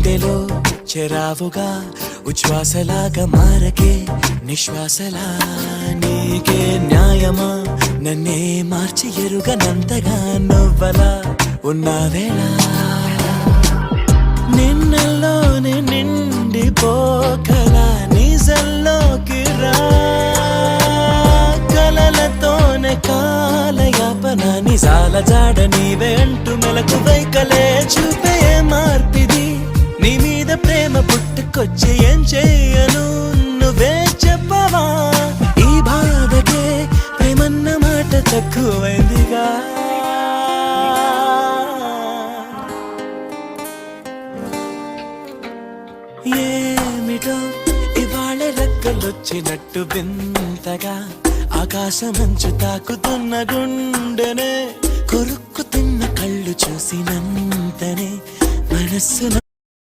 గుండెలో చెరావుగా ఉచ్ఛ్వాసలాగా మారకే నిశ్వాసలా నీకే న్యాయమా నన్నే మార్చి ఎరుగనంతగా నువ్వలా ఉన్నావేళ నిన్నలోనే నిండిపోకలా నిజల్లోకి రా కలలతోనే కాలయాపన నిజాల జాడ నీవే అంటూ మెలకు వైకలే చూపే మార్పిది నీ మీద ప్రేమ పుట్టుకొచ్చి ఏం చేయను నువ్వే చెప్పవా ఈ బాధకే ప్రేమన్న మాట తక్కువైందిగా ఏమిటో ఇవాళ రెక్కలొచ్చినట్టు వింతగా ఆకాశమంచు తాకుతున్న గుండెనే కొరుక్కుతున్న కళ్ళు చూసినంతనే మనస్సున